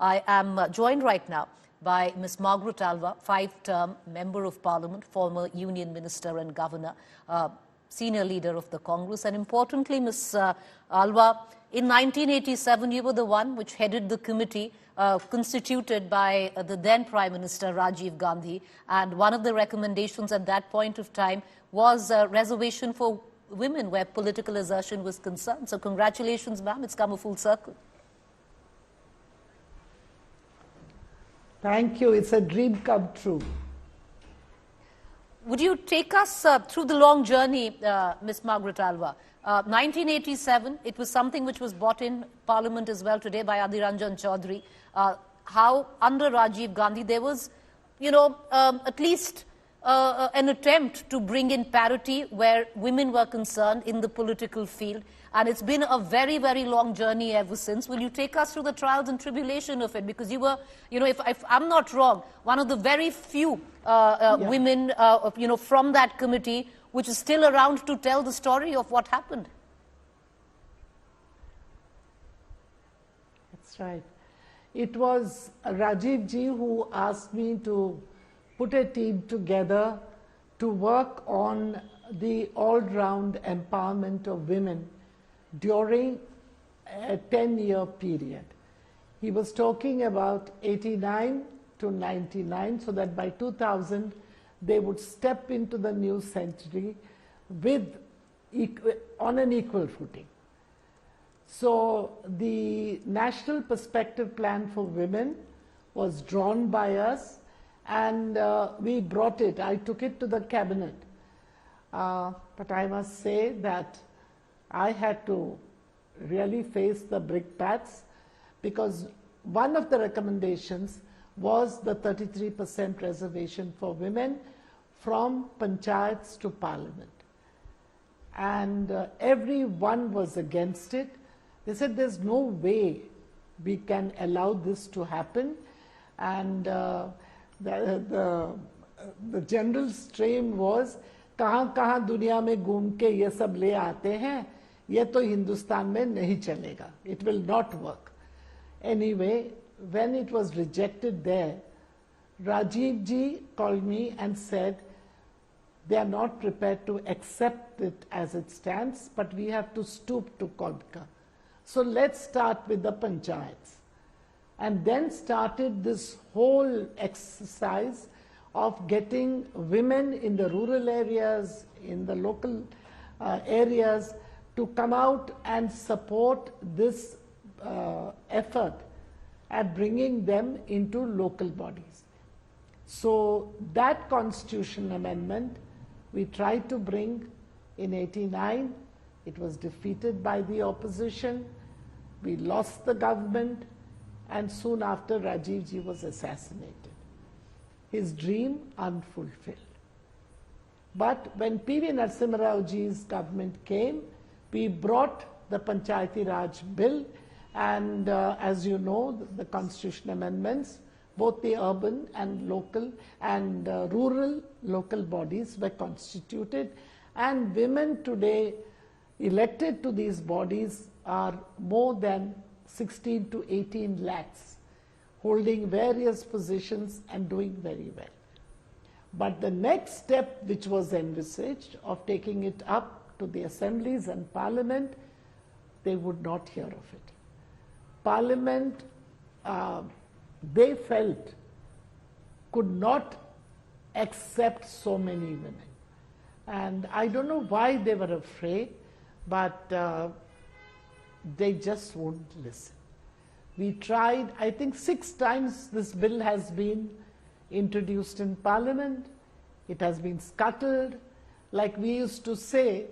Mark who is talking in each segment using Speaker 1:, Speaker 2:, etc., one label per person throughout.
Speaker 1: I am joined right now by Ms. Margaret Alva, 5-term Member of Parliament, former Union Minister and Governor, senior leader of the Congress. And importantly, Ms. Alva, in 1987, you were the one which headed the committee constituted by the then Prime Minister Rajiv Gandhi. And one of the recommendations at that point of time was a reservation for women where political assertion was concerned. So congratulations, ma'am. It's come a full circle.
Speaker 2: Thank you. It's a dream come true.
Speaker 1: Would you take us through the long journey, Ms. Margaret Alva? 1987, it was something which was brought in Parliament as well today by Adhir Ranjan Chaudhary. How under Rajiv Gandhi there was, at least an attempt to bring in parity where women were concerned in the political field. And it's been a very, very long journey ever since. Will you take us through the trials and tribulation of it? Because you were, if I'm not wrong, one of the very few women, from that committee, which is still around to tell the story of what happened.
Speaker 2: That's right. It was Rajiv ji who asked me to put a team together to work on the all-round empowerment of women during a 10-year period. He was talking about 89 to 99, so that by 2000 they would step into the new century on an equal footing. So the National Perspective Plan for Women was drawn by us, and we brought it. I took it to the cabinet. But I must say that I had to really face the brickbats, because one of the recommendations was the 33% reservation for women from panchayats to parliament. And everyone was against it. They said there's no way we can allow this to happen. And the general strain was, कहाँ दुनिया में घूम के ये सब ले आते हैं, ये तो हिंदुस्तान में नहीं चलेगा. It will not work. Anyway, when it was rejected there, Rajiv ji called me and said, they are not prepared to accept it as it stands, but we have to stoop to Kodka. So let's start with the panchayats. And then started this whole exercise of getting women in the rural areas, in the local areas, to come out and support this effort at bringing them into local bodies. So that constitution amendment we tried to bring in 89. It was defeated by the opposition. We lost the government, and soon after Rajiv ji was assassinated. His dream unfulfilled. But when P.V. Narasimha Rao ji's government came, we brought the Panchayati Raj Bill, and as you know, the constitution amendments, both the urban and local and rural local bodies were constituted, and women today elected to these bodies are more than 16 to 18 lakhs, holding various positions and doing very well. But the next step which was envisaged of taking it up to the assemblies and parliament, they would not hear of it. Parliament, they felt, could not accept so many women. And I don't know why they were afraid, but they just wouldn't listen. We tried, I think 6 times this bill has been introduced in Parliament. It has been scuttled. Like we used to say,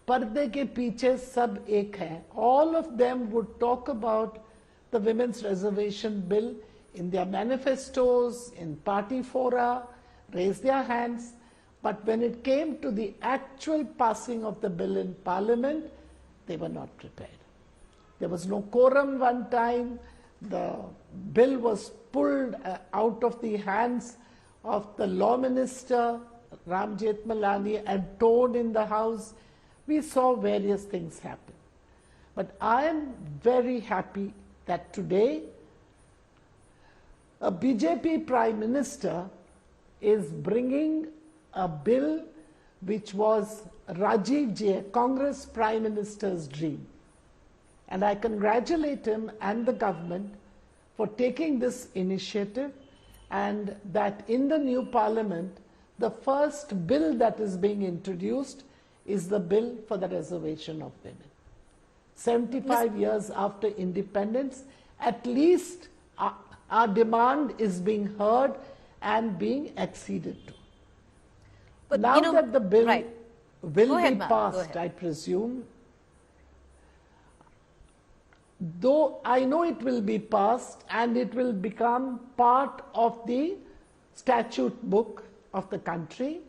Speaker 2: पर्दे के पीछे सब एक हैं. All of them would talk about the Women's Reservation Bill in their manifestos, in party fora, raise their hands. But when it came to the actual passing of the bill in Parliament, they were not prepared. There was no quorum one time. The bill was pulled out of the hands of the law minister, Ram Jethmalani, and torn in the house. We saw various things happen. But I am very happy that today a BJP Prime Minister is bringing a bill which was Rajiv Ji, a Congress Prime Minister's dream. And I congratulate him and the government for taking this initiative, and that in the new parliament, the first bill that is being introduced is the bill for the reservation of women. 75 years after independence, at least our demand is being heard and being acceded to. But now that the bill will be passed, I presume, though I know it will be passed and it will become part of the statute book of the country.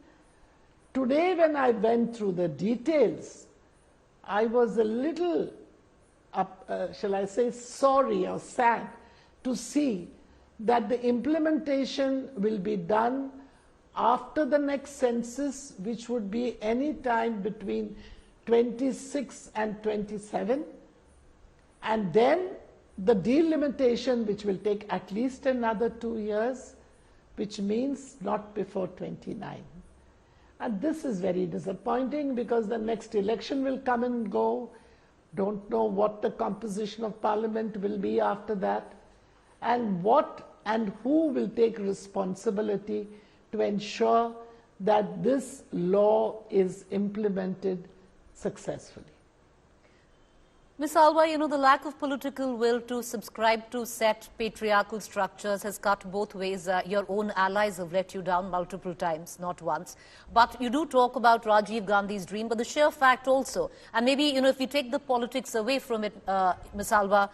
Speaker 2: Today when I went through the details, I was a little, shall I say, sorry or sad to see that the implementation will be done after the next census, which would be any time between 26 and 27. And then the delimitation, which will take at least another 2 years, which means not before 29. And this is very disappointing because the next election will come and go. Don't know what the composition of parliament will be after that, and what and who will take responsibility to ensure that this law is implemented successfully.
Speaker 1: Ms. Alva, you know, the lack of political will to subscribe to set patriarchal structures has cut both ways. Your own allies have let you down multiple times, not once. But you do talk about Rajiv Gandhi's dream, but the sheer fact also, and maybe, you know, if we take the politics away from it, Ms. Alva,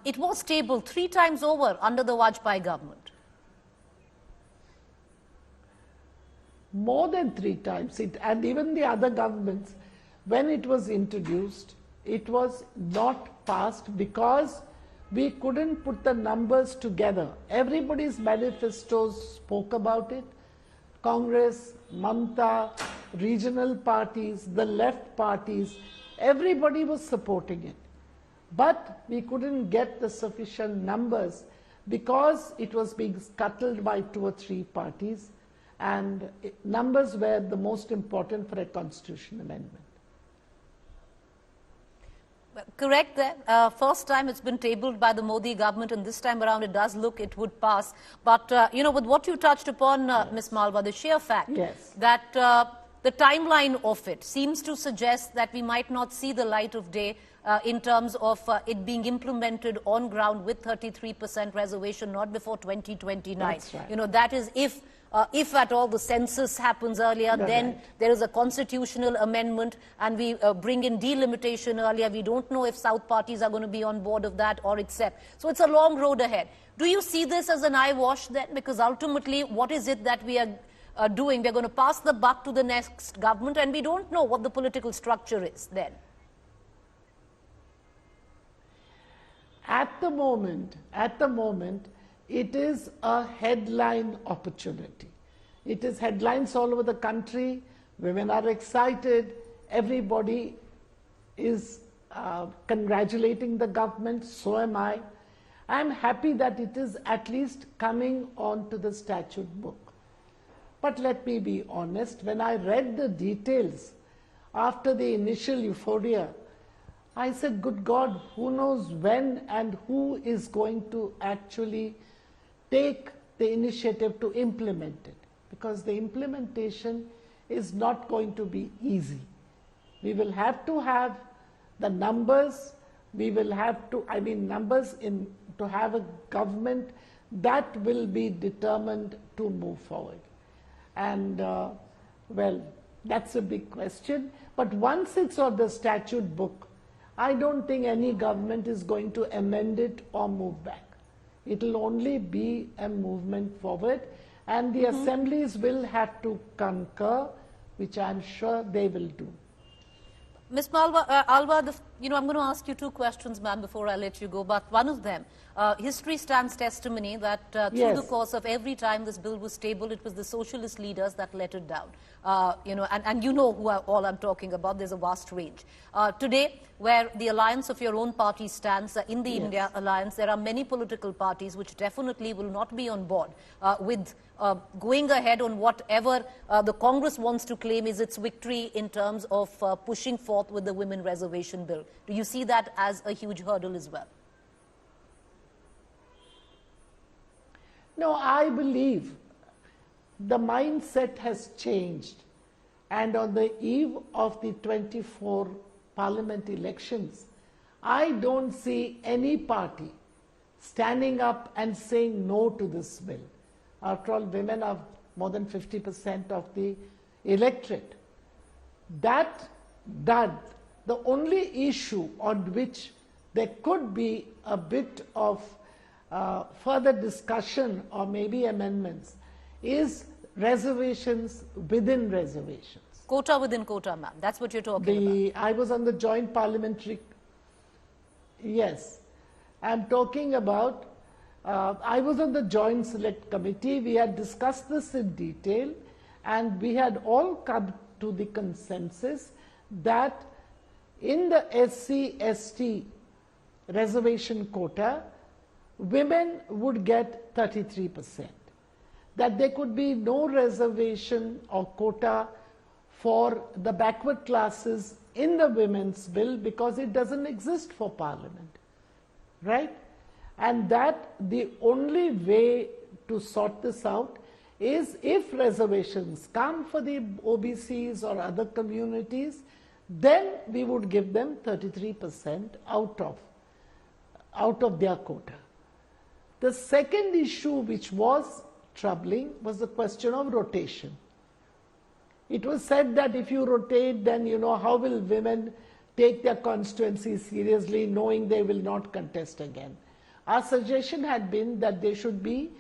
Speaker 1: it was tabled 3 times over under the Vajpayee government.
Speaker 2: More than 3 times, and even the other governments, when it was introduced, it was not passed because we couldn't put the numbers together. Everybody's manifestos spoke about it. Congress, Mamta, regional parties, the left parties, everybody was supporting it. But we couldn't get the sufficient numbers because it was being scuttled by 2 or 3 parties, and numbers were the most important for a constitution amendment.
Speaker 1: Correct there. First time it's been tabled by the Modi government, and this time around it does look it would pass. But, you know, with what you touched upon, Ms. Malwa, the sheer fact that the timeline of it seems to suggest that we might not see the light of day in terms of it being implemented on ground with 33% reservation, not before 2029.
Speaker 2: That's right.
Speaker 1: You know, that is if at all the census happens earlier, then there is a constitutional amendment and we bring in delimitation earlier. We don't know if South parties are going to be on board of that or accept. So it's a long road ahead. Do you see this as an eyewash then? Because ultimately, what is it that we are doing? We're going to pass the buck to the next government, and we don't know what the political structure is then.
Speaker 2: At the moment, it is a headline opportunity. It is headlines all over the country. Women are excited. Everybody is congratulating the government. So am I. I'm happy that it is at least coming onto the statute book. But let me be honest, when I read the details after the initial euphoria, I said, good God, who knows when and who is going to actually take the initiative to implement it, because the implementation is not going to be easy. We will have to have the numbers, we will have to, numbers to have a government that will be determined to move forward. And well, that's a big question. But once it's on the statute book, I don't think any government is going to amend it or move back. It will only be a movement forward, and the assemblies will have to concur, which I'm sure they will do.
Speaker 1: Ms. Alva, You know, I'm going to ask you two questions, ma'am, before I let you go. But one of them, history stands testimony that through the course of every time this bill was tabled, it was the socialist leaders that let it down. You know, and you know who all I'm talking about. There's a vast range. Today, where the alliance of your own party stands, in the India alliance, there are many political parties which definitely will not be on board with going ahead on whatever the Congress wants to claim is its victory in terms of pushing forth with the Women Reservation Bill. Do you see that as a huge hurdle as well?
Speaker 2: No, I believe the mindset has changed, and on the eve of the 24 parliament elections, I don't see any party standing up and saying no to this bill. After all, women are more than 50% of the electorate. That done, the only issue on which there could be a bit of further discussion or maybe amendments is reservations within reservations.
Speaker 1: Quota within quota, ma'am. That's what you're talking about.
Speaker 2: I was on the joint parliamentary, yes. I'm talking about, I was on the joint select committee. We had discussed this in detail, and we had all come to the consensus that in the SC/ST reservation quota, women would get 33%. That there could be no reservation or quota for the backward classes in the women's bill because it doesn't exist for parliament, right? And that the only way to sort this out is if reservations come for the OBCs or other communities, then we would give them 33% out of their quota. The second issue which was troubling was the question of rotation. It was said that if you rotate, then you know how will women take their constituency seriously knowing they will not contest again. Our suggestion had been that there should be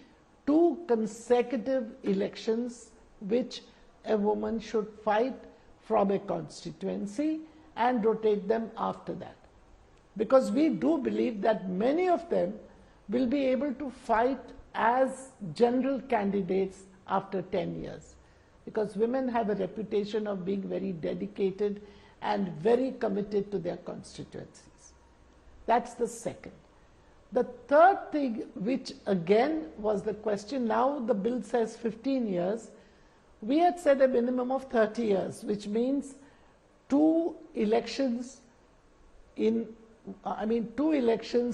Speaker 2: 2 consecutive elections which a woman should fight from a constituency and rotate them after that. Because we do believe that many of them will be able to fight as general candidates after 10 years. Because women have a reputation of being very dedicated and very committed to their constituencies. That's the second. The third thing, which again was the question, now the bill says 15 years. We had said a minimum of 30 years, which means 2 elections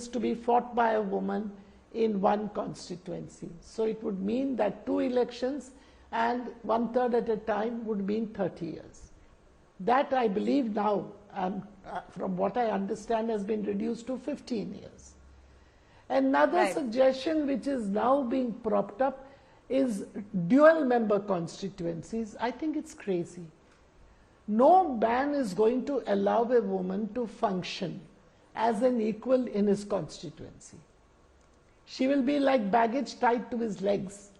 Speaker 2: to be fought by a woman in one constituency. So it would mean that 2 elections and 1/3 at a time would mean 30 years. That I believe now, from what I understand, has been reduced to 15 years. Another suggestion which is now being propped up is dual member constituencies. I think it's crazy. No man is going to allow a woman to function as an equal in his constituency. She will be like baggage tied to his legs.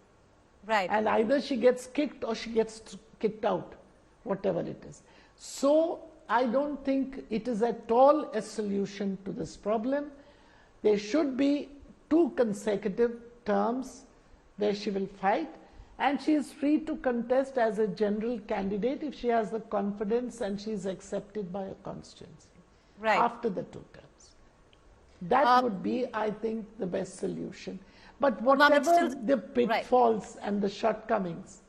Speaker 1: Right.
Speaker 2: And either she gets kicked or she gets kicked out, whatever it is. So I don't think it is at all a solution to this problem. There should be 2 consecutive terms where she will fight, and she is free to contest as a general candidate if she has the confidence and she is accepted by a constituency after the 2 terms. That would be, I think, the best solution. But whatever the pitfalls and the shortcomings,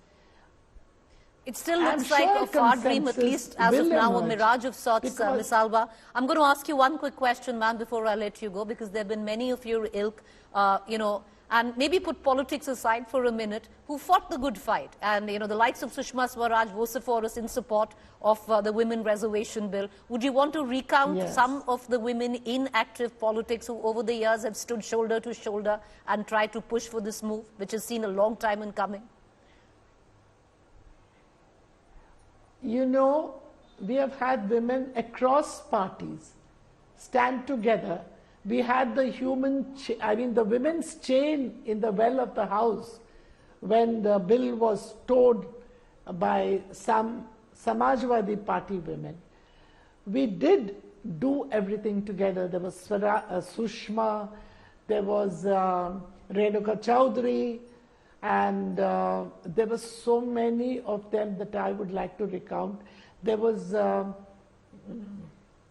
Speaker 1: it still looks like a far dream, at least as of now, a mirage of sorts, Ms. Alva. I'm going to ask you one quick question, ma'am, before I let you go, because there have been many of your ilk, and maybe put politics aside for a minute, who fought the good fight. And, the likes of Sushma Swaraj vociferous in support of the Women Reservation Bill. Would you want to recount some of the women in active politics who over the years have stood shoulder to shoulder and tried to push for this move, which has seen a long time in coming?
Speaker 2: We have had women across parties stand together. We had the women's chain in the well of the house when the bill was towed by some Samajwadi Party women. We did do everything together. There was Sushma, there was Renuka Chaudhary, and there were so many of them that I would like to recount. There was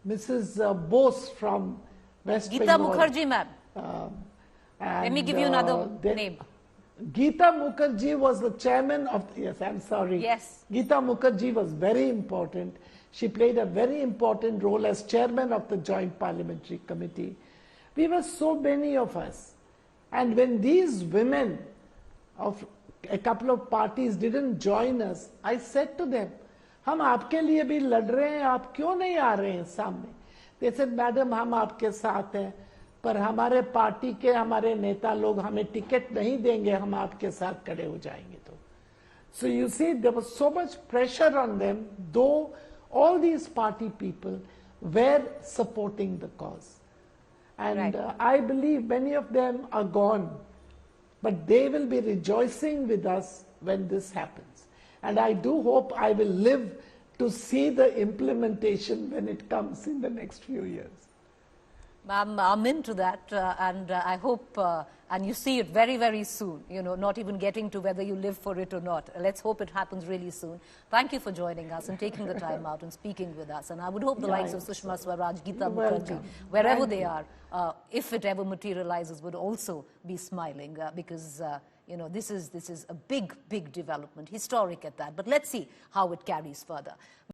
Speaker 2: Mrs. Bose from West
Speaker 1: Geeta
Speaker 2: Bengal.
Speaker 1: Mukherjee, ma'am. Let me give you another name.
Speaker 2: Geeta Mukherjee was the chairman of, yes, I'm sorry.
Speaker 1: Yes.
Speaker 2: Geeta Mukherjee was very important. She played a very important role as chairman of the Joint Parliamentary Committee. We were so many of us. And when these women of a couple of parties didn't join us, I said to them, हम आपके लिए भी लड़ रहे हैं, आप क्यों नहीं आ रहे हैं सामने? They said, madam, हम आपके साथ हैं, पर हमारे पार्टी के हमारे नेता लोग हमें टिकट नहीं देंगे, हम आपके साथ खड़े हो जाएंगे तो. So you see, there was so much pressure on them, though all these party people were supporting the cause. And I believe many of them are gone, but they will be rejoicing with us when this happens. And I do hope I will live to see the implementation when it comes in the next few years.
Speaker 1: I'm into that, and I hope, and you see it very, very soon, you know, not even getting to whether you live for it or not. Let's hope it happens really soon. Thank you for joining us and taking the time out and speaking with us. And I would hope the likes of Sushma Swaraj, Geeta Mukherjee, wherever they are, if it ever materializes, would also be smiling because, you know, this is a big, big development, historic at that. But let's see how it carries further.